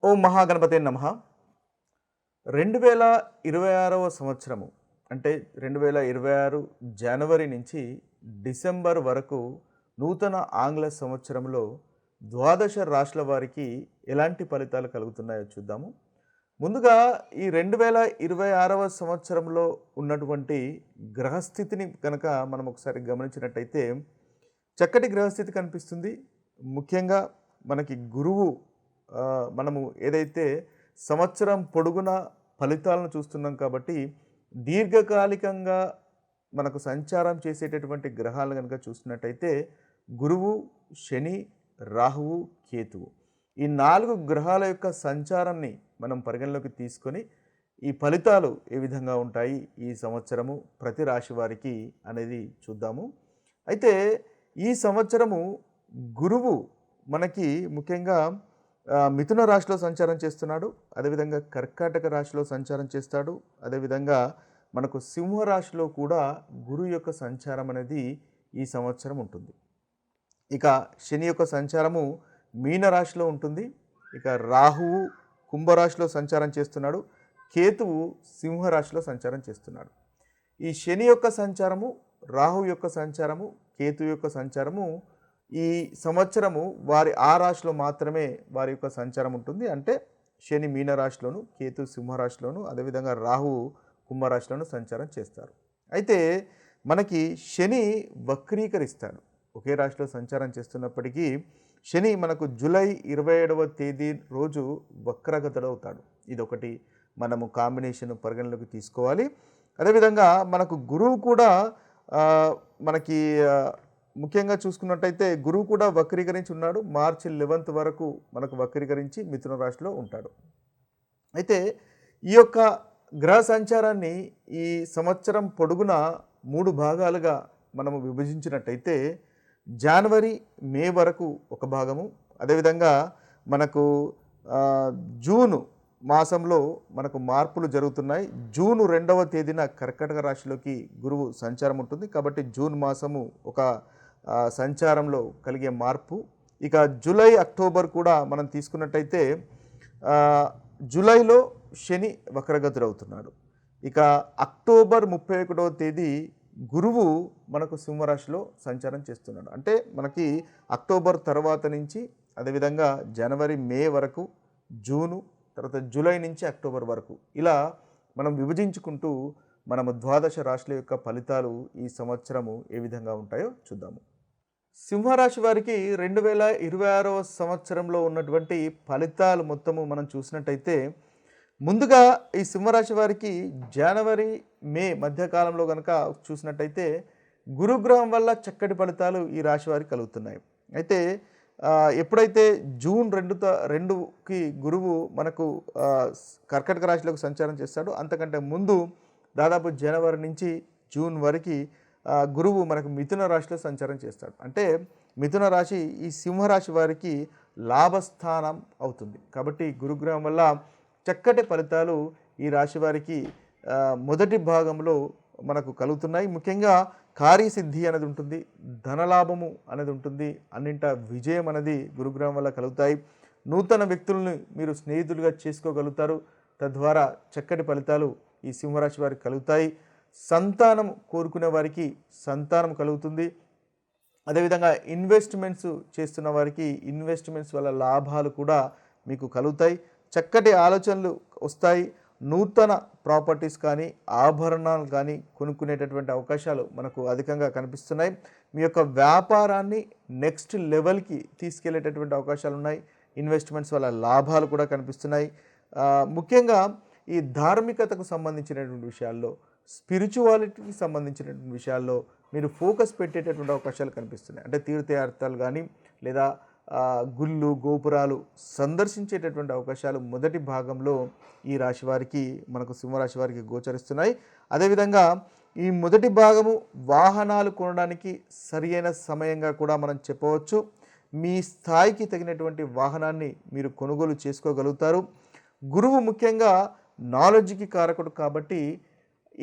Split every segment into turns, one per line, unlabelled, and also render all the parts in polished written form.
ఓం మహాగణపతే నమః. 2026వ సంవత్సరము అంటే 2026 జనవరి నుంచి డిసెంబర్ వరకు నూతన ఆంగ్ల సంవత్సరంలో ద్వాదశ రాశుల వారికి ఎలాంటి ఫలితాలు కలుగుతున్నాయో చూద్దాము. ముందుగా ఈ 2026వ సంవత్సరంలో ఉన్నటువంటి గ్రహస్థితిని కనుక మనం ఒకసారి గమనించినట్టయితే చక్కటి గ్రహస్థితి కనిపిస్తుంది. ముఖ్యంగా మనకి గురువు మనము ఏదైతే సంవత్సరం పొడుగున ఫలితాలను చూస్తున్నాం కాబట్టి దీర్ఘకాలికంగా మనకు సంచారం చేసేటటువంటి గ్రహాలను కనుక చూసినట్టయితే గురువు, శని, రాహువు, కేతువు ఈ 4 గ్రహాల యొక్క సంచారాన్ని మనం పరిగణలోకి తీసుకొని ఈ ఫలితాలు ఏ విధంగా ఉంటాయి ఈ సంవత్సరము ప్రతి రాశి వారికి అనేది చూద్దాము. అయితే ఈ సంవత్సరము గురువు మనకి ముఖ్యంగా మిథున రాశిలో సంచారం చేస్తున్నాడు. అదేవిధంగా కర్కాటక రాశిలో సంచారం చేస్తాడు. అదేవిధంగా మనకు సింహరాశిలో కూడా గురువు యొక్క సంచారం అనేది ఈ సంవత్సరం ఉంటుంది. ఇక శని యొక్క సంచారము మీనరాశిలో ఉంటుంది. ఇక రాహువు కుంభరాశిలో సంచారం చేస్తున్నాడు. కేతువు సింహరాశిలో సంచారం చేస్తున్నాడు. ఈ శని యొక్క సంచారము, రాహు యొక్క సంచారము, కేతు యొక్క సంచారము ఈ సంవత్సరము వారి ఆ రాశిలో మాత్రమే వారి యొక్క సంచారం ఉంటుంది. అంటే శని మీనరాశిలోను, కేతు సింహరాశిలోను, అదేవిధంగా రాహు కుంభరాశిలోను సంచారం చేస్తారు. అయితే మనకి శని వక్రీకరిస్తాడు. ఒకే రాశిలో సంచారం చేస్తున్నప్పటికీ శని మనకు జూలై 27వ తేదీ రోజు వక్రగతుడవుతాడు. ఇదొకటి మనము కాంబినేషన్ పరిగణలోకి తీసుకోవాలి. అదేవిధంగా మనకు గురువు కూడా మనకి ముఖ్యంగా చూసుకున్నట్టయితే గురువు కూడా వక్రీకరించి ఉన్నాడు. మార్చి 11th వరకు మనకు వక్రీకరించి మిథున రాశిలో ఉంటాడు. అయితే ఈ యొక్క గ్రహ సంచారాన్ని ఈ సంవత్సరం పొడుగున 3 భాగాలుగా మనము విభజించినట్టయితే జనవరి, మే వరకు ఒక భాగము, అదేవిధంగా మనకు జూను మాసంలో మనకు మార్పులు జరుగుతున్నాయి. జూన్ 2వ తేదీన కర్కాటక రాశిలోకి గురువు సంచారం ఉంటుంది. కాబట్టి జూన్ మాసము ఒక సంచారంలో కలిగే మార్పు. ఇక జూలై, అక్టోబర్ కూడా మనం తీసుకున్నట్టయితే జూలైలో శని వక్రగతుడవుతున్నాడు. ఇక అక్టోబర్ 31వ తేదీ గురువు మనకు సింహరాశిలో సంచారం చేస్తున్నాడు. అంటే మనకి అక్టోబర్ తర్వాత నుంచి అదేవిధంగా జనవరి, మే వరకు, జూను, తర్వాత జూలై నుంచి అక్టోబర్ వరకు ఇలా మనం విభజించుకుంటూ మనము ద్వాదశ రాశుల యొక్క ఫలితాలు ఈ సంవత్సరము ఏ విధంగా ఉంటాయో చూద్దాము. సింహరాశి వారికి 2026వ సంవత్సరంలో ఉన్నటువంటి ఫలితాలు మొత్తము మనం చూసినట్టయితే ముందుగా ఈ సింహరాశి వారికి జనవరి, మే మధ్యకాలంలో కనుక చూసినట్టయితే గురుగ్రహం వల్ల చక్కటి ఫలితాలు ఈ రాశి వారికి కలుగుతున్నాయి. అయితే ఎప్పుడైతే జూన్ 2కి గురువు మనకు కర్కాటక రాశిలోకి సంచారం చేస్తాడో అంతకంటే ముందు దాదాపు జనవరి నుంచి జూన్ వరకు గురువు మనకు మిథున రాశిలో సంచారం చేస్తాడు. అంటే మిథున రాశి ఈ సింహరాశి వారికి లాభస్థానం అవుతుంది. కాబట్టి గురుగ్రహం వల్ల చక్కటి ఫలితాలు ఈ రాశి వారికి మొదటి భాగంలో మనకు కలుగుతున్నాయి. ముఖ్యంగా కార్యసిద్ధి అనేది ఉంటుంది, ధనలాభము అనేది ఉంటుంది, అన్నింట విజయం అనేది గురుగ్రహం వల్ల కలుగుతాయి. నూతన వ్యక్తులను మీరు స్నేహితులుగా చేసుకోగలుగుతారు. తద్వారా చక్కటి ఫలితాలు ఈ సింహరాశి వారికి కలుగుతాయి. సంతానం కోరుకునే వారికి సంతానం కలుగుతుంది. అదేవిధంగా ఇన్వెస్ట్మెంట్స్ చేస్తున్న వారికి ఇన్వెస్ట్మెంట్స్ వల్ల లాభాలు కూడా మీకు కలుగుతాయి. చక్కటి ఆలోచనలు వస్తాయి. నూతన ప్రాపర్టీస్ కానీ ఆభరణాలు కానీ కొనుక్కునేటటువంటి అవకాశాలు మనకు అధికంగా కనిపిస్తున్నాయి. మీ యొక్క వ్యాపారాన్ని నెక్స్ట్ లెవెల్కి తీసుకెళ్లేటటువంటి అవకాశాలు ఉన్నాయి. ఇన్వెస్ట్మెంట్స్ వల్ల లాభాలు కూడా కనిపిస్తున్నాయి. ముఖ్యంగా ఈ ధార్మికతకు సంబంధించినటువంటి విషయాల్లో, స్పిరిచువాలిటీకి సంబంధించినటువంటి విషయాల్లో మీరు ఫోకస్ పెట్టేటటువంటి అవకాశాలు కనిపిస్తున్నాయి. అంటే తీర్థయాత్రలు కానీ లేదా గుళ్ళు, గోపురాలు సందర్శించేటటువంటి అవకాశాలు మొదటి భాగంలో ఈ రాశి వారికి మనకు సింహరాశి వారికి గోచరిస్తున్నాయి. అదేవిధంగా ఈ మొదటి భాగము వాహనాలు కొనడానికి సరియైన సమయంగా కూడా మనం చెప్పవచ్చు. మీ స్థాయికి తగినటువంటి వాహనాన్ని మీరు కొనుగోలు చేసుకోగలుగుతారు. గురువు ముఖ్యంగా నాలెడ్జ్కి కారకుడు కాబట్టి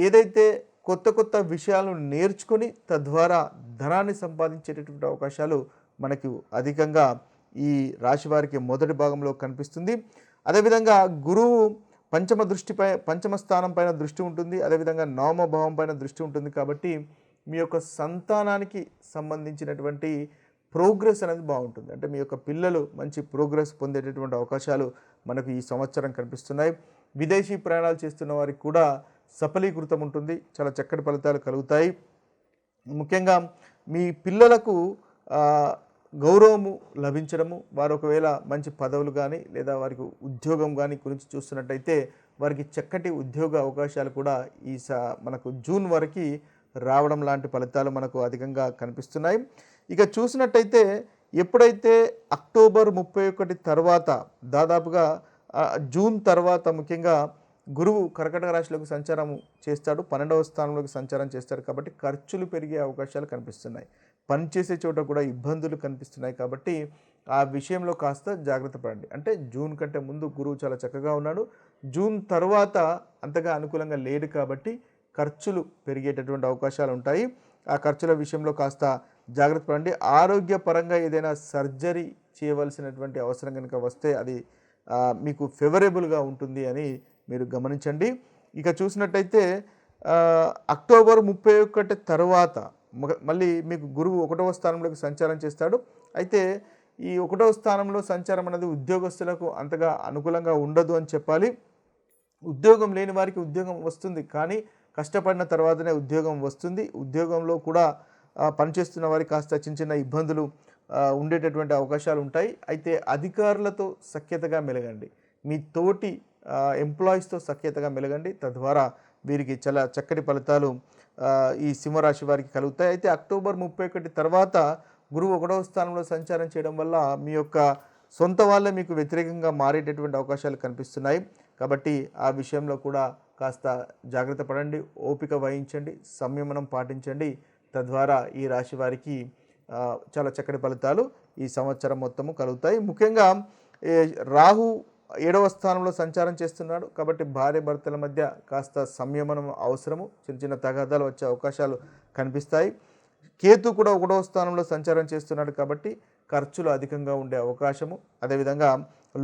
ఏదైతే కొత్త కొత్త విషయాలను నేర్చుకొని తద్వారా ధనాన్ని సంపాదించేటటువంటి అవకాశాలు మనకు అధికంగా ఈ రాశి వారికి మొదటి భాగంలో కనిపిస్తుంది. అదేవిధంగా గురువు పంచమ స్థానం పైన దృష్టి ఉంటుంది. అదేవిధంగా నవమ భావం పైన దృష్టి ఉంటుంది. కాబట్టి మీ యొక్క సంతానానికి సంబంధించినటువంటి ప్రోగ్రెస్ అనేది బాగుంటుంది. అంటే మీ యొక్క పిల్లలు మంచి ప్రోగ్రెస్ పొందేటటువంటి అవకాశాలు మనకు ఈ సంవత్సరం కనిపిస్తున్నాయి. విదేశీ ప్రయాణాలు చేస్తున్న వారికి కూడా సఫలీకృతం ఉంటుంది. చాలా చక్కటి ఫలితాలు కలుగుతాయి. ముఖ్యంగా మీ పిల్లలకు గౌరవము లభించడము, వారు ఒకవేళ మంచి పదవులు కానీ లేదా వారికి ఉద్యోగం కానీ గురించి చూస్తున్నట్టయితే వారికి చక్కటి ఉద్యోగ అవకాశాలు కూడా మనకు జూన్ వరకు రావడం లాంటి ఫలితాలు మనకు అధికంగా కనిపిస్తున్నాయి. ఇక చూసినట్టయితే ఎప్పుడైతే అక్టోబర్ 31 తర్వాత దాదాపుగా జూన్ తర్వాత ముఖ్యంగా గురువు కర్కాటక రాశిలోకి సంచారం చేస్తాడు, 12వ స్థానంలోకి సంచారం చేస్తాడు. కాబట్టి ఖర్చులు పెరిగే అవకాశాలు కనిపిస్తున్నాయి. పనిచేసే చోట కూడా ఇబ్బందులు కనిపిస్తున్నాయి. కాబట్టి ఆ విషయంలో కాస్త జాగ్రత్త పడండి. అంటే జూన్ కంటే ముందు గురువు చాలా చక్కగా ఉన్నాడు, జూన్ తర్వాత అంతగా అనుకూలంగా లేడు. కాబట్టి ఖర్చులు పెరిగేటటువంటి అవకాశాలు ఉంటాయి. ఆ ఖర్చుల విషయంలో కాస్త జాగ్రత్త పడండి. ఆరోగ్యపరంగా ఏదైనా సర్జరీ చేయవలసినటువంటి అవసరం కనుక వస్తే అది మీకు ఫేవరబుల్గా ఉంటుంది అని మీరు గమనించండి. ఇక చూసినట్టయితే అక్టోబర్ 31 తర్వాత మళ్ళీ మీకు గురువు 1వ స్థానంలోకి సంచారం చేస్తాడు. అయితే ఈ 1వ స్థానంలో సంచారం అనేది ఉద్యోగస్తులకు అంతగా అనుకూలంగా ఉండదు అని చెప్పాలి. ఉద్యోగం లేని వారికి ఉద్యోగం వస్తుంది, కానీ కష్టపడిన తర్వాతనే ఉద్యోగం వస్తుంది. ఉద్యోగంలో కూడా పనిచేస్తున్న వారికి కాస్త చిన్న చిన్న ఇబ్బందులు ఉండేటటువంటి అవకాశాలు ఉంటాయి. అయితే అధికారులతో సఖ్యతగా మెలగండి, మీ తోటి ఎంప్లాయీస్తో సఖ్యతగా మెలగండి. తద్వారా వీరికి చాలా చక్కటి ఫలితాలు ఈ సింహరాశి వారికి కలుగుతాయి. అయితే అక్టోబర్ 31 తర్వాత గురువు 1వ స్థానంలో సంచారం చేయడం వల్ల మీ యొక్క సొంత వాళ్ళే మీకు వ్యతిరేకంగా మారేటటువంటి అవకాశాలు కనిపిస్తున్నాయి. కాబట్టి ఆ విషయంలో కూడా కాస్త జాగ్రత్త పడండి, ఓపిక వహించండి, సంయమనం పాటించండి. తద్వారా ఈ రాశి వారికి చాలా చక్కటి ఫలితాలు ఈ సంవత్సరం మొత్తము కలుగుతాయి. ముఖ్యంగా రాహు 7వ స్థానంలో సంచారం చేస్తున్నాడు. కాబట్టి భార్య భర్తల మధ్య కాస్త సంయమనం అవసరము, చిన్న చిన్న తగాదాలు వచ్చే అవకాశాలు కనిపిస్తాయి. కేతు కూడా 1వ స్థానంలో సంచారం చేస్తున్నాడు. కాబట్టి ఖర్చులు అధికంగా ఉండే అవకాశము, అదేవిధంగా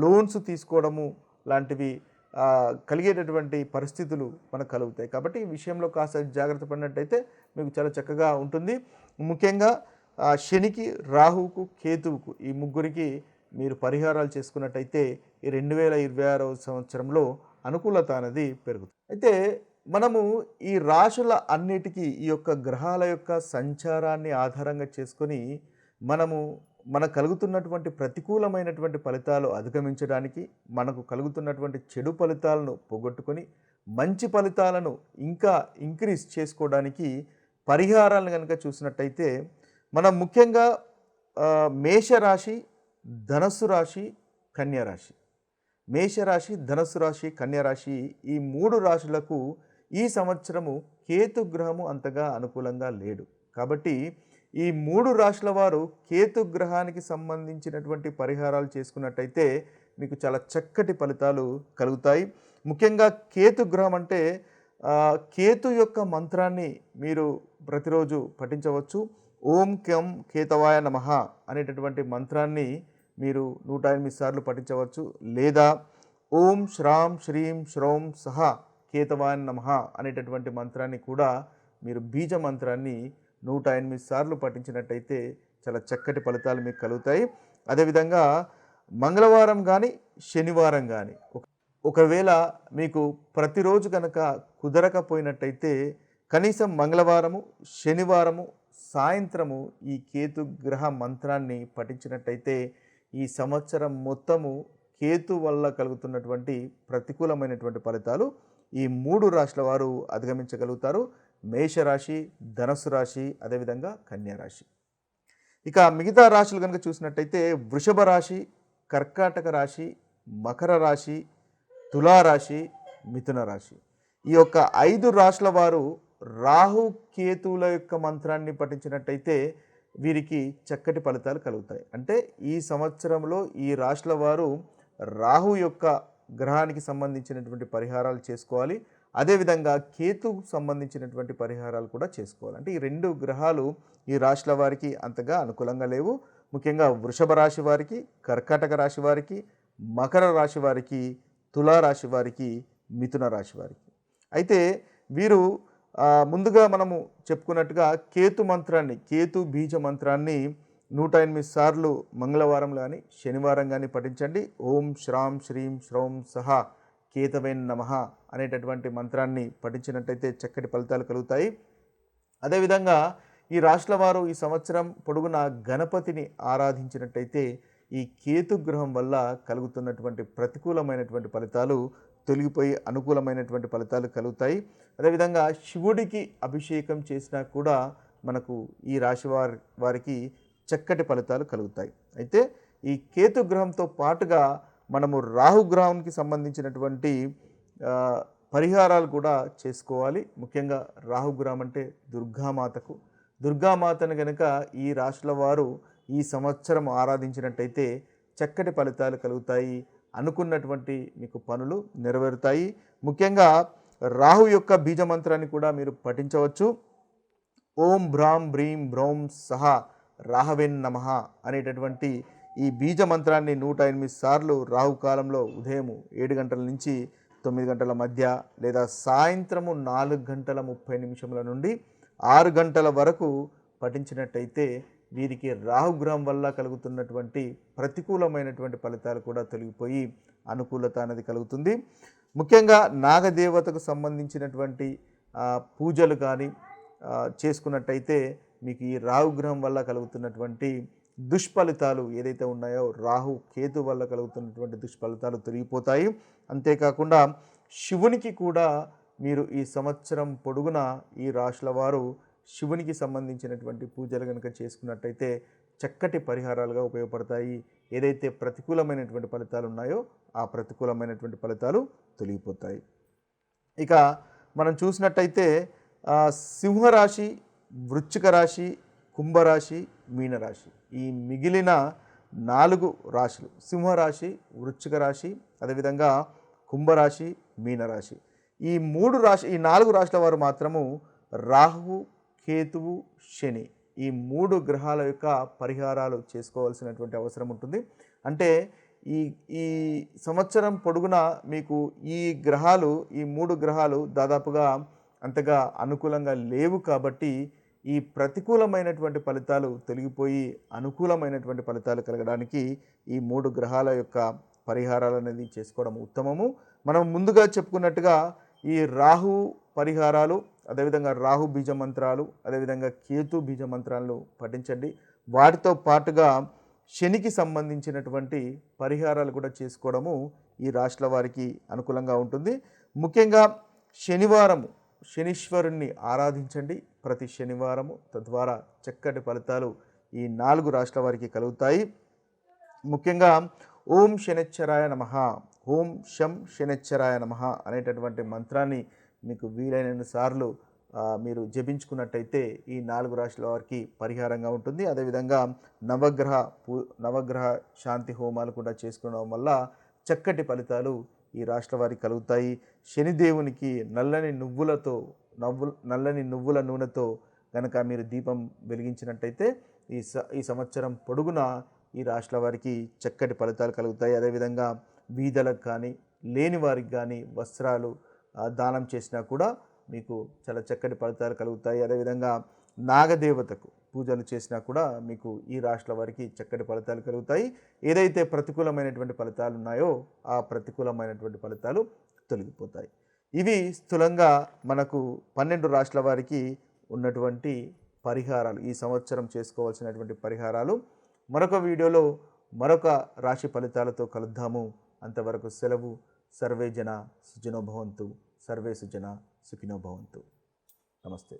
లోన్స్ తీసుకోవడము లాంటివి కలిగేటటువంటి పరిస్థితులు మనకు కలుగుతాయి. కాబట్టి ఈ విషయంలో కాస్త జాగ్రత్త పడినట్టయితే మీకు చాలా చక్కగా ఉంటుంది. ముఖ్యంగా శనికి, రాహువుకు, కేతువుకు ఈ ముగ్గురికి మీరు పరిహారాలు చేసుకున్నట్టయితే ఈ 2026వ సంవత్సరంలో అనుకూలత అనేది పెరుగుతుంది. అయితే మనము ఈ రాశుల అన్నిటికీ ఈ యొక్క గ్రహాల యొక్క సంచారాన్ని ఆధారంగా చేసుకొని మనకు కలుగుతున్నటువంటి ప్రతికూలమైనటువంటి ఫలితాలు అధిగమించడానికి, మనకు కలుగుతున్నటువంటి చెడు ఫలితాలను పోగొట్టుకొని మంచి ఫలితాలను ఇంకా ఇంక్రీజ్ చేసుకోవడానికి పరిహారాలను కనుక చూసినట్టయితే మనం ముఖ్యంగా మేషరాశి, ధనస్సు రాశి, కన్యరాశి, మేషరాశి, ధనస్సు రాశి, కన్యరాశి ఈ 3 రాశులకు ఈ సంవత్సరము కేతుగ్రహము అంతగా అనుకూలంగా లేడు. కాబట్టి ఈ 3 రాశుల వారు కేతుగ్రహానికి సంబంధించినటువంటి పరిహారాలు చేసుకున్నట్టయితే మీకు చాలా చక్కటి ఫలితాలు కలుగుతాయి. ముఖ్యంగా కేతుగ్రహం అంటే కేతు యొక్క మంత్రాన్ని మీరు ప్రతిరోజు పఠించవచ్చు. ఓం కెం కేతవాయ నమః అనేటటువంటి మంత్రాన్ని మీరు 108 సార్లు పఠించవచ్చు. లేదా ఓం శ్రాం శ్రీం శ్రౌం సహ కేతవాయ నమః అనేటటువంటి మంత్రాన్ని కూడా మీరు బీజ మంత్రాన్ని 108 సార్లు పఠించినట్టయితే చాలా చక్కటి ఫలితాలు మీకు కలుగుతాయి. అదేవిధంగా మంగళవారం కానీ శనివారం కానీ ఒకవేళ మీకు ప్రతిరోజు కనుక కుదరకపోయినట్టయితే కనీసం మంగళవారము, శనివారము సాయంత్రము ఈ కేతుగ్రహ మంత్రాన్ని పఠించినట్టయితే ఈ సంవత్సరం మొత్తము కేతు వల్ల కలుగుతున్నటువంటి ప్రతికూలమైనటువంటి ఫలితాలు ఈ 3 రాశుల వారు అధిగమించగలుగుతారు. మేషరాశి, ధనస్సు రాశి, అదేవిధంగా కన్యారాశి. ఇక మిగతా రాశులు కనుక చూసినట్టయితే వృషభ రాశి, కర్కాటక రాశి, మకర రాశి, తులారాశి, మిథున రాశి. ఈ యొక్క 5 రాశుల వారు రాహు కేతువుల యొక్క మంత్రాన్ని పఠించినట్టయితే వీరికి చక్కటి ఫలితాలు కలుగుతాయి. అంటే ఈ సంవత్సరంలో ఈ రాశుల వారు రాహు యొక్క గ్రహానికి సంబంధించినటువంటి పరిహారాలు చేసుకోవాలి. అదేవిధంగా కేతుకు సంబంధించినటువంటి పరిహారాలు కూడా చేసుకోవాలి. అంటే ఈ 2 గ్రహాలు ఈ రాశుల వారికి అంతగా అనుకూలంగా లేవు. ముఖ్యంగా వృషభ రాశి వారికి, కర్కాటక రాశి వారికి, మకర రాశి వారికి, తులారాశి వారికి, మిథున రాశి వారికి. అయితే వీరు ముందుగా మనము చెప్పుకున్నట్టుగా కేతు బీజ మంత్రాన్ని 108 సార్లు మంగళవారం కానీ శనివారం కానీ పఠించండి. ఓం శ్రాం శ్రీం శ్రౌం సహా కేతవే నమః అనేటటువంటి మంత్రాన్ని పఠించినట్టయితే చక్కటి ఫలితాలు కలుగుతాయి. అదేవిధంగా ఈ రాశుల వారు ఈ సంవత్సరం పొడుగున గణపతిని ఆరాధించినట్టయితే ఈ కేతు గ్రహం వల్ల కలుగుతున్నటువంటి ప్రతికూలమైనటువంటి ఫలితాలు తొలగిపోయి అనుకూలమైనటువంటి ఫలితాలు కలుగుతాయి. అదేవిధంగా శివుడికి అభిషేకం చేసినా కూడా మనకు ఈ రాశి వారికి చక్కటి ఫలితాలు కలుగుతాయి. అయితే ఈ కేతు గ్రహంతో పాటుగా మనము రాహుగ్రహానికి సంబంధించినటువంటి పరిహారాలు కూడా చేసుకోవాలి. ముఖ్యంగా రాహుగ్రహం అంటే దుర్గామాతను కనుక ఈ రాశుల వారు ఈ సంవత్సరం ఆరాధించినట్టయితే చక్కటి ఫలితాలు కలుగుతాయి. అనుకున్నటువంటి మీకు పనులు నెరవేరుతాయి. ముఖ్యంగా రాహు యొక్క బీజమంత్రాన్ని కూడా మీరు పఠించవచ్చు. ఓం భ్రాం బ్రీం బ్రౌం సహా రాహవేన్ నమః అనేటటువంటి ఈ బీజ మంత్రాన్ని 108 సార్లు రాహుకాలంలో ఉదయం 7 గంటల నుంచి 9 గంటల మధ్య లేదా సాయంత్రము 4 గంటల 30 నిమిషముల నుండి 6 గంటల వరకు పఠించినట్టయితే వీరికి రాహుగ్రహం వల్ల కలుగుతున్నటువంటి ప్రతికూలమైనటువంటి ఫలితాలు కూడా తొలగిపోయి అనుకూలత అనేది కలుగుతుంది. ముఖ్యంగా నాగదేవతకు సంబంధించినటువంటి పూజలు కానీ చేసుకున్నట్టయితే మీకు ఈ రాహుగ్రహం వల్ల కలుగుతున్నటువంటి దుష్ఫలితాలు ఏదైతే ఉన్నాయో రాహు కేతు వల్ల కలుగుతున్నటువంటి దుష్ఫలితాలు తొలగిపోతాయి. అంతేకాకుండా శివునికి కూడా మీరు ఈ సంవత్సరం పొడుగున ఈ రాశుల వారు శివునికి సంబంధించినటువంటి పూజలు కనుక చేసుకున్నట్టయితే చక్కటి పరిహారాలుగా ఉపయోగపడతాయి. ఏదైతే ప్రతికూలమైనటువంటి ఫలితాలు ఉన్నాయో ఆ ప్రతికూలమైనటువంటి ఫలితాలు తొలగిపోతాయి. ఇక మనం చూసినట్టయితే సింహరాశి, వృశ్చిక రాశి, కుంభరాశి, మీనరాశి ఈ మిగిలిన 4 రాశులు సింహరాశి, వృశ్చిక రాశి, అదేవిధంగా కుంభరాశి, మీనరాశి ఈ 4 రాశుల వారు మాత్రము రాహువు, కేతువు, శని ఈ 3 గ్రహాల యొక్క పరిహారాలు చేసుకోవాల్సినటువంటి అవసరం ఉంటుంది. అంటే ఈ సంవత్సరం పొడుగున మీకు ఈ 3 గ్రహాలు దాదాపుగా అంతగా అనుకూలంగా లేవు. కాబట్టి ఈ ప్రతికూలమైనటువంటి ఫలితాలు తొలగిపోయి అనుకూలమైనటువంటి ఫలితాలు కలగడానికి ఈ 3 గ్రహాల యొక్క పరిహారాలు అనేది చేసుకోవడం ఉత్తమము. మనం ముందుగా చెప్పుకున్నట్టుగా ఈ రాహు పరిహారాలు, అదేవిధంగా రాహు బీజ మంత్రాలు, అదేవిధంగా కేతు బీజ మంత్రాలను పఠించండి. వాటితో పాటుగా శనికి సంబంధించినటువంటి పరిహారాలు కూడా చేసుకోవడము ఈ రాశుల వారికి అనుకూలంగా ఉంటుంది. ముఖ్యంగా శనీశ్వరుణ్ణి ఆరాధించండి ప్రతి శనివారము. తద్వారా చక్కటి ఫలితాలు ఈ 4 రాశుల వారికి కలుగుతాయి. ముఖ్యంగా ఓం శనిశ్చరాయ నమః, ఓం శం శనిశ్చరాయ నమః అనేటటువంటి మంత్రాన్ని మీకు వీలైన సార్లు మీరు జపించుకున్నట్టయితే ఈ 4 రాశుల వారికి పరిహారంగా ఉంటుంది. అదేవిధంగా నవగ్రహ శాంతి హోమాలు కూడా చేసుకోవడం వల్ల చక్కటి ఫలితాలు ఈ రాశుల వారికి కలుగుతాయి. శనిదేవునికి నల్లని నువ్వుల నూనెతో కనుక మీరు దీపం వెలిగించినట్టయితే ఈ సంవత్సరం పొడుగున ఈ రాశుల వారికి చక్కటి ఫలితాలు కలుగుతాయి. అదేవిధంగా బీదలకు కానీ లేని వారికి కానీ వస్త్రాలు దానం చేసినా కూడా మీకు చాలా చక్కటి ఫలితాలు కలుగుతాయి. అదేవిధంగా నాగదేవతకు పూజలు చేసినా కూడా మీకు ఈ రాశుల వారికి చక్కటి ఫలితాలు కలుగుతాయి. ఏదైతే ప్రతికూలమైనటువంటి ఫలితాలు ఉన్నాయో ఆ ప్రతికూలమైనటువంటి ఫలితాలు తొలగిపోతాయి. ఇవి స్థూలంగా మనకు 12 రాశుల వారికి ఉన్నటువంటి పరిహారాలు, ఈ సంవత్సరం చేసుకోవాల్సినటువంటి పరిహారాలు. మరొక వీడియోలో మరొక రాశి ఫలితాలతో కలుద్దాము. అంతవరకు సెలవు. సర్వే జన సుఖినో భవంతు, సర్వే సుజన సుఖినో భవంతు. నమస్తే.